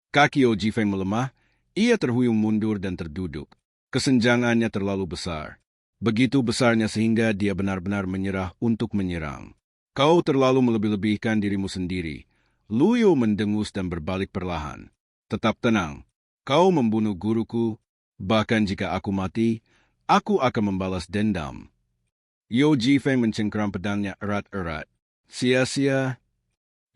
Kaki Liu Jifeng melemah, ia terhuyung mundur dan terduduk. Kesenjangannya terlalu besar. Begitu besarnya sehingga dia benar-benar menyerah untuk menyerang. Kau terlalu melebih-lebihkan dirimu sendiri. Luyo mendengus dan berbalik perlahan. Tetap tenang. Kau membunuh guruku, bahkan jika aku mati, aku akan membalas dendam. Liu Jifeng mencengkeram pedangnya erat-erat. Sia-sia.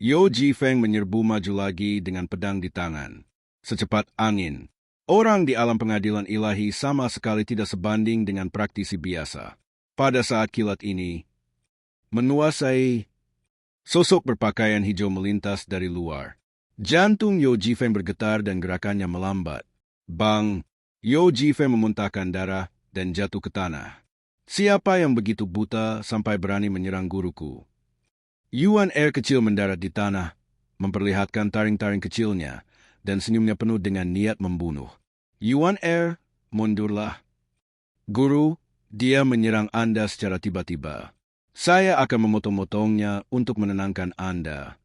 Liu Jifeng menyerbu maju lagi dengan pedang di tangan. Secepat angin. Orang di alam pengadilan ilahi sama sekali tidak sebanding dengan praktisi biasa. Pada saat kilat ini, menguasai, sosok berpakaian hijau melintas dari luar. Jantung Liu Jifeng bergetar dan gerakannya melambat. Bang! Liu Jifeng memuntahkan darah dan jatuh ke tanah. Siapa yang begitu buta sampai berani menyerang guruku? Yuan Er kecil mendarat di tanah, memperlihatkan taring-taring kecilnya, dan senyumnya penuh dengan niat membunuh. Yuan Er, mundurlah. Guru, dia menyerang Anda secara tiba-tiba. Saya akan memotong-motongnya untuk menenangkan Anda.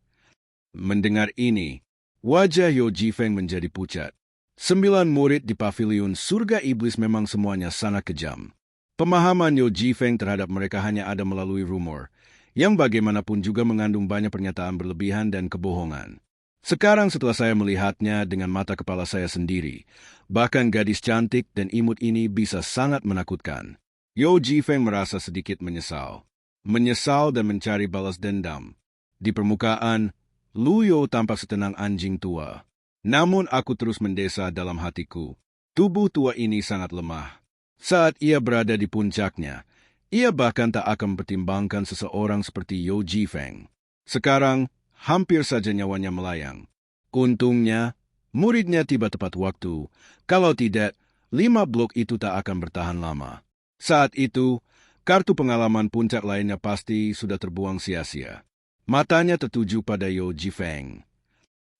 Mendengar ini, wajah Liu Jifeng menjadi pucat. 9 murid di pavilion surga iblis memang semuanya sangat kejam. Pemahaman Liu Jifeng terhadap mereka hanya ada melalui rumor, yang bagaimanapun juga mengandung banyak pernyataan berlebihan dan kebohongan. Sekarang setelah saya melihatnya dengan mata kepala saya sendiri, bahkan gadis cantik dan imut ini bisa sangat menakutkan. Liu Jifeng merasa sedikit menyesal. Menyesal dan mencari balas dendam. Di permukaan, Luyo tampak setenang anjing tua. Namun aku terus mendesa dalam hatiku. Tubuh tua ini sangat lemah. Saat ia berada di puncaknya, ia bahkan tak akan mempertimbangkan seseorang seperti Liu Jifeng. Sekarang, hampir saja nyawanya melayang. Untungnya, muridnya tiba tepat waktu. Kalau tidak, 5 blok itu tak akan bertahan lama. Saat itu, kartu pengalaman puncak lainnya pasti sudah terbuang sia-sia. Matanya tertuju pada Liu Jifeng.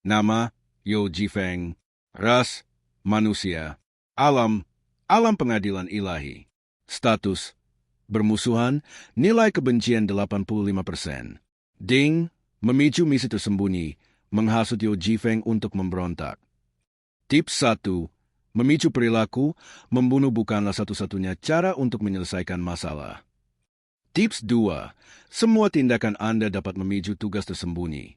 Nama, Liu Jifeng. Ras, manusia. Alam pengadilan ilahi. Status, bermusuhan, nilai kebencian 85%. Ding, memicu misi tersembunyi, menghasut Liu Jifeng untuk memberontak. Tips 1, memicu perilaku, membunuh bukanlah satu-satunya cara untuk menyelesaikan masalah. Tips 2, semua tindakan Anda dapat memicu tugas tersembunyi.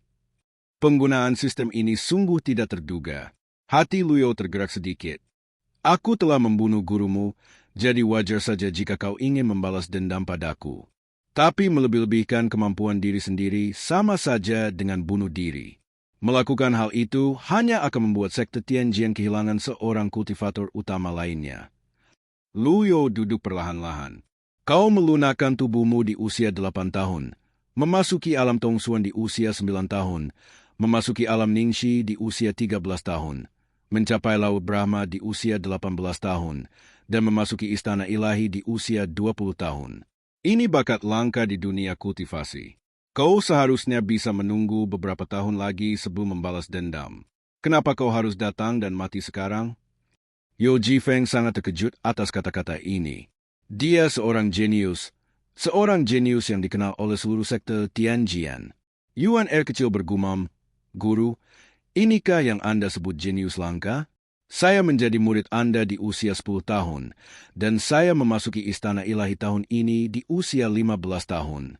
Penggunaan sistem ini sungguh tidak terduga. Hati Luyo tergerak sedikit. Aku telah membunuh gurumu, jadi wajar saja jika kau ingin membalas dendam padaku. Tapi melebih-lebihkan kemampuan diri sendiri sama saja dengan bunuh diri. Melakukan hal itu hanya akan membuat sekte Tianjian kehilangan seorang kultivator utama lainnya. Luyo duduk perlahan-lahan. Kau melunakkan tubuhmu di usia 8 tahun, memasuki alam Tongsuan di usia 9 tahun, memasuki alam Ningxi di usia 13 tahun, mencapai Laut Brahma di usia 18 tahun, dan memasuki Istana Ilahi di usia 20 tahun. Ini bakat langka di dunia kultivasi. Kau seharusnya bisa menunggu beberapa tahun lagi sebelum membalas dendam. Kenapa kau harus datang dan mati sekarang? Liu Jifeng sangat terkejut atas kata-kata ini. Dia seorang jenius yang dikenal oleh seluruh sekte Tianjian. Yuan Er kecil bergumam, Guru, inikah yang Anda sebut jenius langka? Saya menjadi murid Anda di usia 10 tahun, dan saya memasuki Istana Ilahi tahun ini di usia 15 tahun.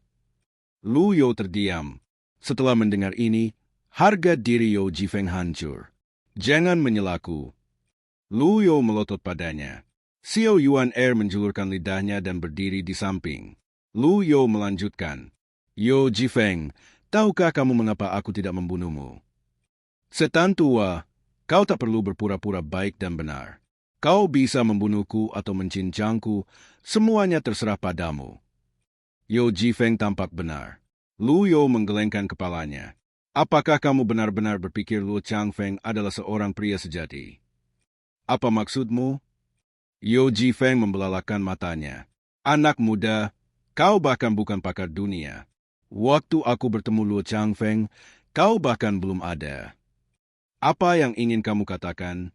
Luyo terdiam. Setelah mendengar ini, harga diri Liu Jifeng hancur. Jangan menyelaku. Luyo melotot padanya. Xiao Yuan Er menjulurkan lidahnya dan berdiri di samping. Luyo melanjutkan. Liu Jifeng, tahukah kamu mengapa aku tidak membunuhmu? Setan tua, kau tak perlu berpura-pura baik dan benar. Kau bisa membunuhku atau mencincangku, semuanya terserah padamu. Liu Jifeng tampak benar. Luyo menggelengkan kepalanya. Apakah kamu benar-benar berpikir Luo Changfeng adalah seorang pria sejati? Apa maksudmu? Liu Jifeng membelalakan matanya. Anak muda, kau bahkan bukan pakar dunia. Waktu aku bertemu Luo Changfeng, kau bahkan belum ada. Apa yang ingin kamu katakan?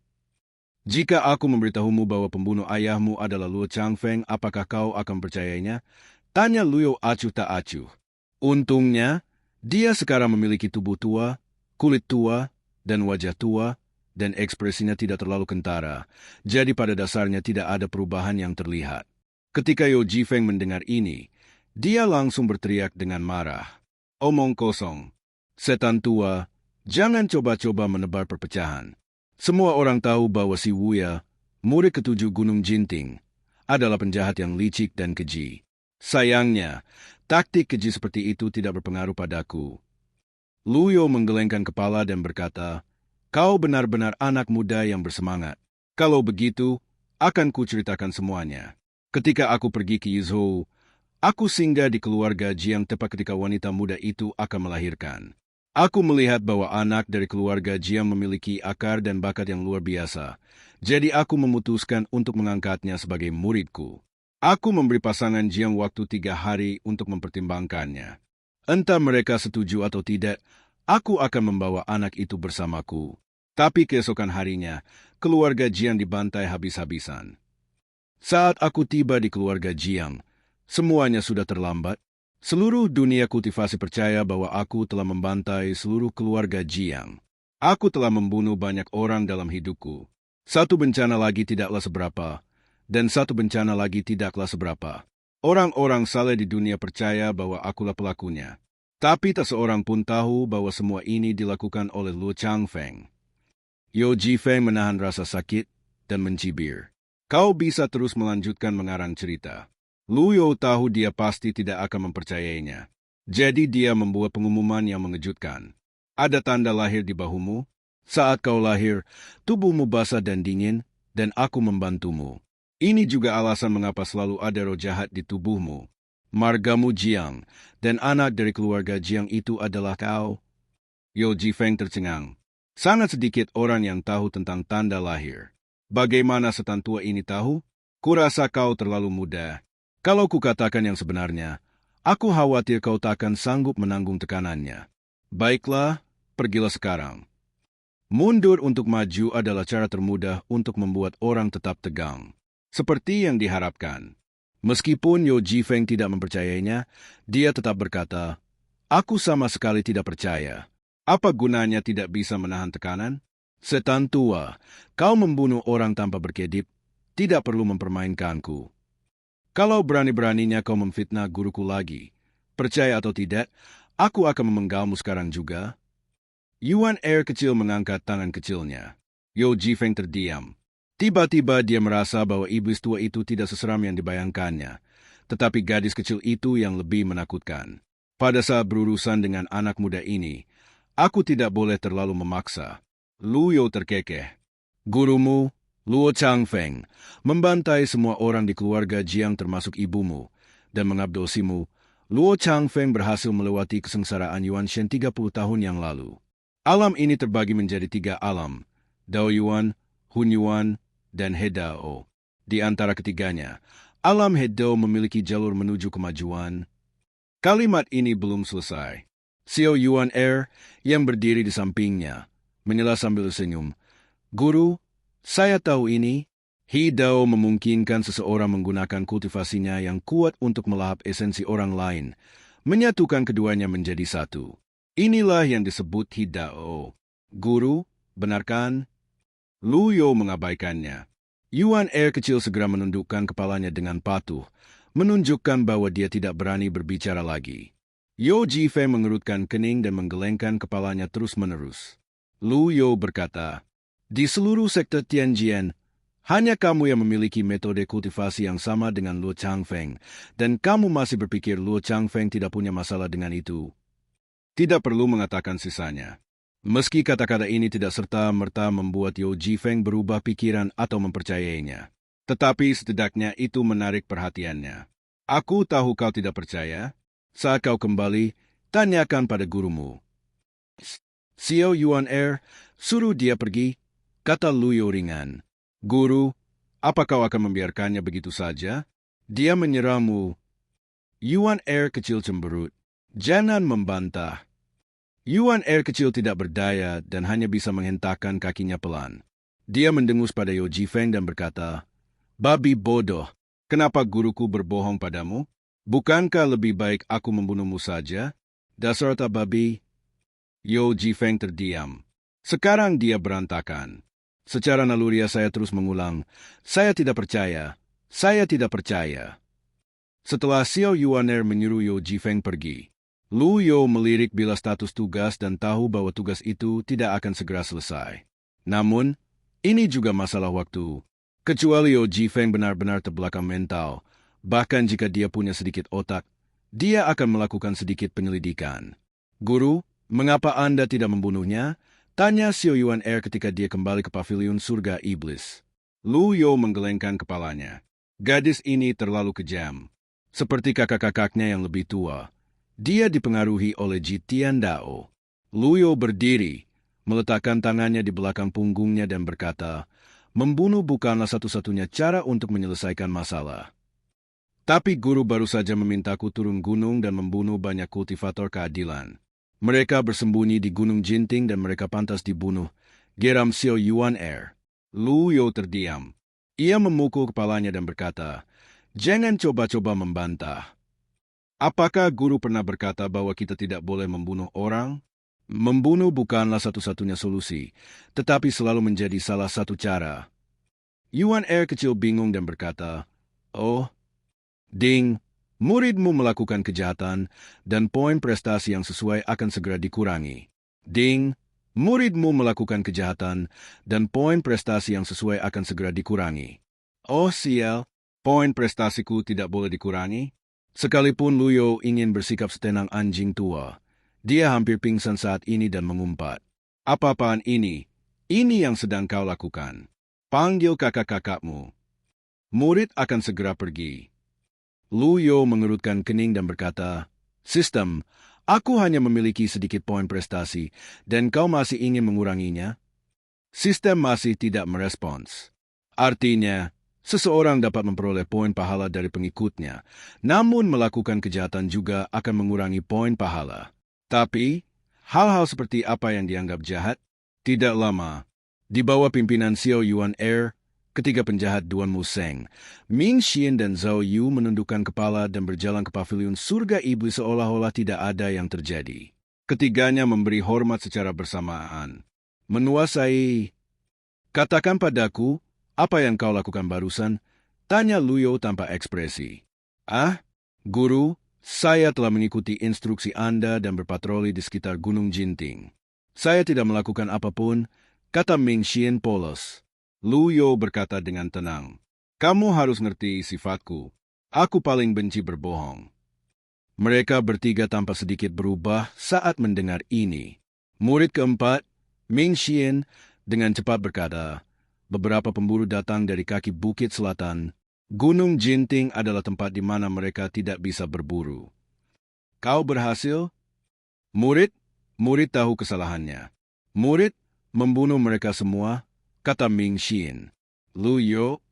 Jika aku memberitahumu bahwa pembunuh ayahmu adalah Luo Changfeng, apakah kau akan percayainya? Tanya Luyo acuh tak acuh. Untungnya, dia sekarang memiliki tubuh tua, kulit tua, dan wajah tua, dan ekspresinya tidak terlalu kentara, jadi pada dasarnya tidak ada perubahan yang terlihat. Ketika Yo Jifeng mendengar ini, dia langsung berteriak dengan marah. Omong kosong. Setan tua, jangan coba-coba menebar perpecahan. Semua orang tahu bahwa si Wuya, murid ketujuh Gunung Jinting, adalah penjahat yang licik dan keji. Sayangnya, taktik keji seperti itu tidak berpengaruh padaku. Luyo menggelengkan kepala dan berkata, "Kau benar-benar anak muda yang bersemangat. Kalau begitu, akan kuceritakan semuanya. Ketika aku pergi ke Yizhou, aku singgah di keluarga Jiang tepat ketika wanita muda itu akan melahirkan. Aku melihat bahwa anak dari keluarga Jiang memiliki akar dan bakat yang luar biasa, jadi aku memutuskan untuk mengangkatnya sebagai muridku. Aku memberi pasangan Jiang waktu 3 hari untuk mempertimbangkannya. Entah mereka setuju atau tidak, aku akan membawa anak itu bersamaku. Tapi keesokan harinya, keluarga Jiang dibantai habis-habisan. Saat aku tiba di keluarga Jiang, semuanya sudah terlambat. Seluruh dunia kultivasi percaya bahwa aku telah membantai seluruh keluarga Jiang. Aku telah membunuh banyak orang dalam hidupku. Satu bencana lagi tidaklah seberapa, dan satu bencana lagi tidaklah seberapa. Orang-orang saleh di dunia percaya bahwa akulah pelakunya. Tapi tak seorang pun tahu bahwa semua ini dilakukan oleh Luo Changfeng. Yo Jifeng menahan rasa sakit dan mencibir. Kau bisa terus melanjutkan mengarang cerita. Luyo tahu dia pasti tidak akan mempercayainya. Jadi dia membuat pengumuman yang mengejutkan. Ada tanda lahir di bahumu. Saat kau lahir, tubuhmu basah dan dingin, dan aku membantumu. Ini juga alasan mengapa selalu ada roh jahat di tubuhmu. Margamu Jiang, dan anak dari keluarga Jiang itu adalah kau. Yo Jifeng tercengang. Sangat sedikit orang yang tahu tentang tanda lahir. Bagaimana setan tua ini tahu? Kurasa kau terlalu muda. Kalau kukatakan yang sebenarnya, aku khawatir kau takkan sanggup menanggung tekanannya. Baiklah, pergilah sekarang. Mundur untuk maju adalah cara termudah untuk membuat orang tetap tegang. Seperti yang diharapkan. Meskipun Yo Jifeng tidak mempercayainya, dia tetap berkata, "Aku sama sekali tidak percaya. Apa gunanya tidak bisa menahan tekanan? Setan tua, kau membunuh orang tanpa berkedip, tidak perlu mempermainkanku. Kalau berani-beraninya kau memfitnah guruku lagi, percaya atau tidak, aku akan memenggalmu sekarang juga." Yuan Er kecil mengangkat tangan kecilnya. Yo Jifeng terdiam. Tiba-tiba dia merasa bahwa iblis tua itu tidak seseram yang dibayangkannya, tetapi gadis kecil itu yang lebih menakutkan. Pada saat berurusan dengan anak muda ini, aku tidak boleh terlalu memaksa. Luyo terkekeh. Gurumu, Luo Changfeng, membantai semua orang di keluarga Jiang termasuk ibumu, dan mengabdosimu. Luo Changfeng berhasil melewati kesengsaraan Yuan Shen 30 tahun yang lalu. Alam ini terbagi menjadi 3 alam, Dao Yuan, Hun Yuan, dan He Dao. Di antara ketiganya, alam He Dao memiliki jalur menuju kemajuan. Kalimat ini belum selesai. Xiao Yuan Er, yang berdiri di sampingnya, menyela sambil senyum. "Guru, saya tahu ini." He Dao memungkinkan seseorang menggunakan kultivasinya yang kuat untuk melahap esensi orang lain, menyatukan keduanya menjadi satu. Inilah yang disebut He Dao. "Guru, benarkan?" Luyo mengabaikannya. Yuan Er kecil segera menundukkan kepalanya dengan patuh, menunjukkan bahwa dia tidak berani berbicara lagi. Yo Jifeng mengerutkan kening dan menggelengkan kepalanya terus-menerus. Luyo berkata, "Di seluruh sekte Tianjian, hanya kamu yang memiliki metode kultivasi yang sama dengan Luo Changfeng, dan kamu masih berpikir Luo Changfeng tidak punya masalah dengan itu. Tidak perlu mengatakan sisanya." Meski kata-kata ini tidak serta-merta membuat Yo Jifeng berubah pikiran atau mempercayainya, tetapi setidaknya itu menarik perhatiannya. "Aku tahu kau tidak percaya. Saat kau kembali, tanyakan pada gurumu." "Xiao Yuan Er, suruh dia pergi," kata Luyo ringan. "Guru, apa kau akan membiarkannya begitu saja? Dia menyerahmu." Yuan Er kecil cemberut. "Jangan membantah." Yuan Er kecil tidak berdaya dan hanya bisa menghentakkan kakinya pelan. Dia mendengus pada Yo Jifeng dan berkata, "Babi bodoh, kenapa guruku berbohong padamu? Bukankah lebih baik aku membunuhmu saja? Dasar tak babi?" Yo Jifeng terdiam. Sekarang dia berantakan. Secara naluriah saya terus mengulang, saya tidak percaya, saya tidak percaya. Setelah Xiao Yuaner menyuruh Yo Jifeng pergi, Lu Yo melirik bila status tugas dan tahu bahwa tugas itu tidak akan segera selesai. Namun, ini juga masalah waktu. Kecuali Yo Jifeng benar-benar terbelakang mental, bahkan jika dia punya sedikit otak, dia akan melakukan sedikit penyelidikan. Guru, mengapa Anda tidak membunuhnya? Tanya Xiao Yuaner ketika dia kembali ke pavilion surga iblis. Lu Yo menggelengkan kepalanya. Gadis ini terlalu kejam. Seperti kakak-kakaknya yang lebih tua. Dia dipengaruhi oleh Ji Tian Dao. Lu Yo berdiri, meletakkan tangannya di belakang punggungnya dan berkata, membunuh bukanlah satu-satunya cara untuk menyelesaikan masalah. Tapi guru baru saja memintaku turun gunung dan membunuh banyak kultivator keadilan. Mereka bersembunyi di Gunung Jinting dan mereka pantas dibunuh. Geram Xiao Yuaner. Lu Yo terdiam. Ia memukul kepalanya dan berkata, jangan coba-coba membantah. Apakah guru pernah berkata bahwa kita tidak boleh membunuh orang? Membunuh bukanlah satu-satunya solusi, tetapi selalu menjadi salah satu cara. Yuaner kecil bingung dan berkata, oh, Ding, muridmu melakukan kejahatan dan poin prestasi yang sesuai akan segera dikurangi. Ding, muridmu melakukan kejahatan dan poin prestasi yang sesuai akan segera dikurangi. Oh sial, poin prestasiku tidak boleh dikurangi? Sekalipun Lu Yo ingin bersikap setenang anjing tua, dia hampir pingsan saat ini dan mengumpat. Apa-apaan ini? Ini yang sedang kau lakukan. Panggil kakak-kakakmu. Murid akan segera pergi. Lu Yo mengerutkan kening dan berkata, sistem, aku hanya memiliki sedikit poin prestasi, dan kau masih ingin menguranginya? Sistem masih tidak merespons. Artinya, seseorang dapat memperoleh poin pahala dari pengikutnya, namun melakukan kejahatan juga akan mengurangi poin pahala. Tapi, hal-hal seperti apa yang dianggap jahat? Tidak lama, di bawah pimpinan Xiao Yuaner, ketiga penjahat Duan Museng, Ming Xian dan Zhao Yu menundukkan kepala dan berjalan ke pavilion surga iblis seolah-olah tidak ada yang terjadi. Ketiganya memberi hormat secara bersamaan. Menguasai. Katakan padaku, apa yang kau lakukan barusan? Tanya Lu Yo tanpa ekspresi. Ah, guru, saya telah mengikuti instruksi Anda dan berpatroli di sekitar Gunung Jinting. Saya tidak melakukan apapun, kata Ming Xian polos. Lu Yo berkata dengan tenang, kamu harus ngerti sifatku. Aku paling benci berbohong. Mereka bertiga tanpa sedikit berubah saat mendengar ini. Murid keempat, Ming Xian, dengan cepat berkata, beberapa pemburu datang dari kaki bukit selatan. Gunung Jinting adalah tempat di mana mereka tidak bisa berburu. Kau berhasil? Murid tahu kesalahannya. Murid membunuh mereka semua, kata Ming Xian. Lu Yo,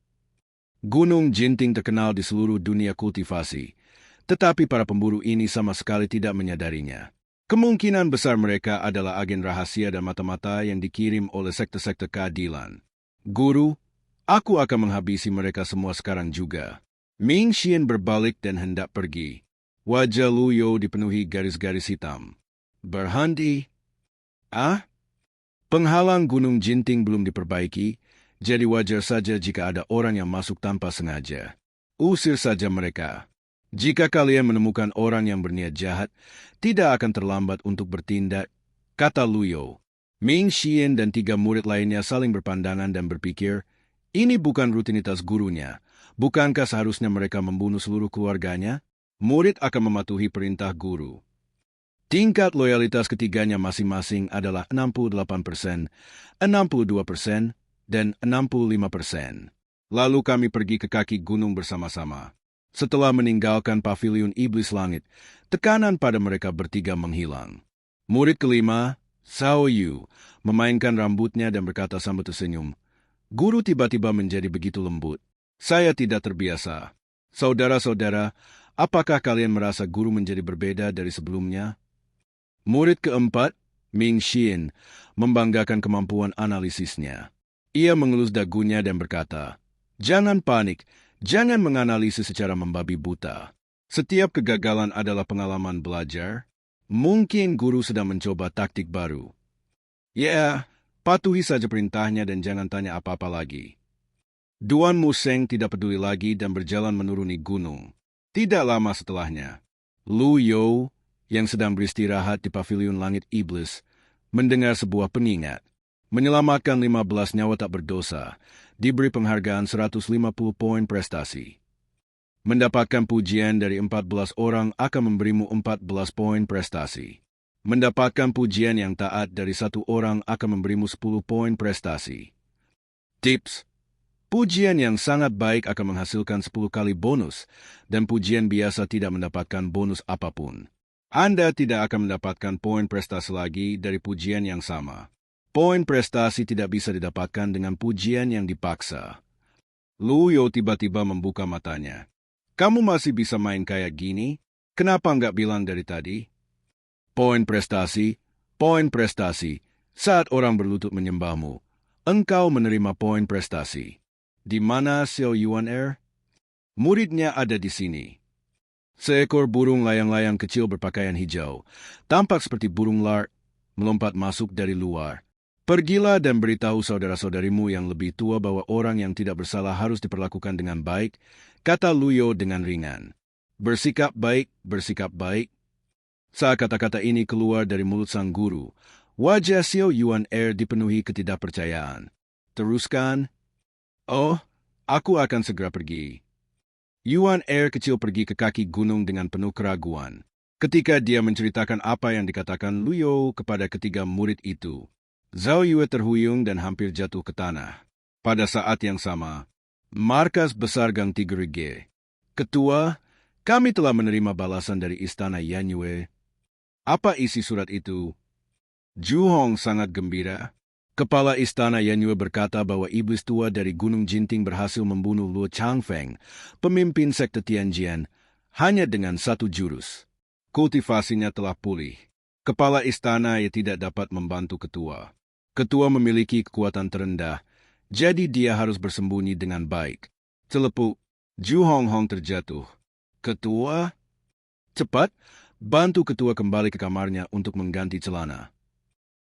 Gunung Jinting terkenal di seluruh dunia kultivasi, tetapi para pemburu ini sama sekali tidak menyadarinya. Kemungkinan besar mereka adalah agen rahasia dan mata-mata yang dikirim oleh sekte-sekte keadilan. Guru, aku akan menghabisi mereka semua sekarang juga. Ming Xian berbalik dan hendak pergi. Wajah Lu Yo dipenuhi garis-garis hitam. Berhenti. Ah? Penghalang Gunung Jinting belum diperbaiki, jadi wajar saja jika ada orang yang masuk tanpa sengaja. Usir saja mereka. Jika kalian menemukan orang yang berniat jahat, tidak akan terlambat untuk bertindak, kata Lu Yo. Ming Xian dan tiga murid lainnya saling berpandangan dan berpikir, ini bukan rutinitas gurunya. Bukankah seharusnya mereka membunuh seluruh keluarganya? Murid akan mematuhi perintah guru. Tingkat loyalitas ketiganya masing-masing adalah 68%, 62%, dan 65%. Lalu kami pergi ke kaki gunung bersama-sama. Setelah meninggalkan pavilion iblis langit, tekanan pada mereka bertiga menghilang. Murid kelima, Zhao Yu, memainkan rambutnya dan berkata sambil tersenyum, guru tiba-tiba menjadi begitu lembut. Saya tidak terbiasa. Saudara-saudara, apakah kalian merasa guru menjadi berbeda dari sebelumnya? Murid keempat, Ming Xian, membanggakan kemampuan analisisnya. Ia mengelus dagunya dan berkata, jangan panik, jangan menganalisis secara membabi buta. Setiap kegagalan adalah pengalaman belajar. Mungkin guru sedang mencoba taktik baru. Ya, Patuhi saja perintahnya dan jangan tanya apa-apa lagi. Duan Museng tidak peduli lagi dan berjalan menuruni gunung. Tidak lama setelahnya, Lu You, yang sedang beristirahat di pavilion langit iblis, mendengar sebuah pengingat. Menyelamatkan 15 nyawa tak berdosa, diberi penghargaan 150 poin prestasi. Mendapatkan pujian dari 14 orang akan memberimu 14 poin prestasi. Mendapatkan pujian yang taat dari 1 orang akan memberimu 10 poin prestasi. Tips: pujian yang sangat baik akan menghasilkan 10 kali bonus, dan pujian biasa tidak mendapatkan bonus apapun. Anda tidak akan mendapatkan poin prestasi lagi dari pujian yang sama. Poin prestasi tidak bisa didapatkan dengan pujian yang dipaksa. Lu You tiba-tiba membuka matanya. Kamu masih bisa main kayak gini? Kenapa nggak bilang dari tadi? Poin prestasi, saat orang berlutut menyembahmu, engkau menerima poin prestasi. Di mana Xiao Yuan Er? Muridnya ada di sini. Seekor burung layang-layang kecil berpakaian hijau, tampak seperti burung lark, melompat masuk dari luar. Pergilah dan beritahu saudara-saudarimu yang lebih tua bahwa orang yang tidak bersalah harus diperlakukan dengan baik, kata Lu You dengan ringan. Bersikap baik, bersikap baik. Saat kata-kata ini keluar dari mulut sang guru, wajah Xiao Yuan Er dipenuhi ketidakpercayaan. Teruskan. Oh, aku akan segera pergi. Yuan Er kecil pergi ke kaki gunung dengan penuh keraguan. Ketika dia menceritakan apa yang dikatakan Lu You kepada ketiga murid itu, Zhao Yue terhuyung dan hampir jatuh ke tanah. Pada saat yang sama, markas besar Gang Tiger Ge. Ketua, kami telah menerima balasan dari istana Yan Yue. Apa isi surat itu? Zhu Hong sangat gembira. Kepala istana Yan Yue berkata bahwa iblis tua dari Gunung Jinting berhasil membunuh Luo Changfeng, pemimpin sekte Tianjian, hanya dengan 1 jurus. Kultivasinya telah pulih. Kepala istana ia tidak dapat membantu ketua. Ketua memiliki kekuatan terendah, jadi dia harus bersembunyi dengan baik. Celepuk, Zhu Hong terjatuh. Ketua? Cepat, bantu ketua kembali ke kamarnya untuk mengganti celana.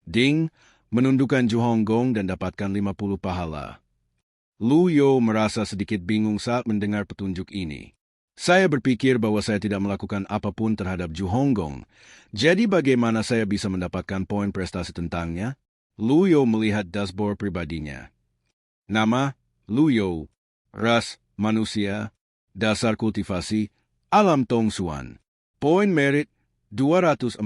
Ding, menundukkan Zhu Honggong dan dapatkan 50 pahala. Lu You merasa sedikit bingung saat mendengar petunjuk ini. Saya berpikir bahwa saya tidak melakukan apapun terhadap Zhu Honggong, jadi bagaimana saya bisa mendapatkan poin prestasi tentangnya? Lu You melihat dashboard pribadinya. Nama, Lu You. Ras, manusia. Dasar kultivasi, alam Tong Xuan. Poin merit, 244.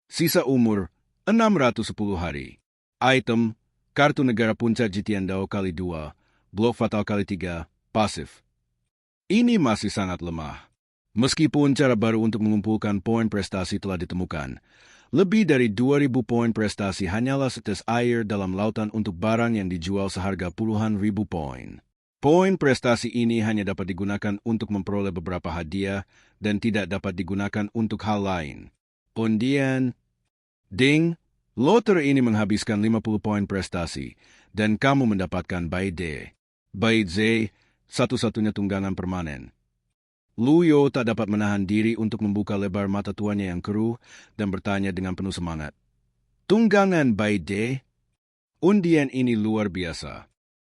Sisa umur, 610 hari. Item, kartu negara puncak Jitiandao kali 2, blok fatal kali 3, pasif. Ini masih sangat lemah. Meskipun cara baru untuk mengumpulkan poin prestasi telah ditemukan, lebih dari 2.000 poin prestasi hanyalah setes air dalam lautan untuk barang yang dijual seharga puluhan ribu poin. Poin prestasi ini hanya dapat digunakan untuk memperoleh beberapa hadiah dan tidak dapat digunakan untuk hal lain. Undian. Ding, loter ini menghabiskan 50 poin prestasi, dan kamu mendapatkan Bai De. Bai Ze, satu-satunya tunggangan permanen. Lu You tak dapat menahan diri untuk membuka lebar mata tuannya yang keruh dan bertanya dengan penuh semangat. Tunggangan Bai De? Undian ini luar biasa.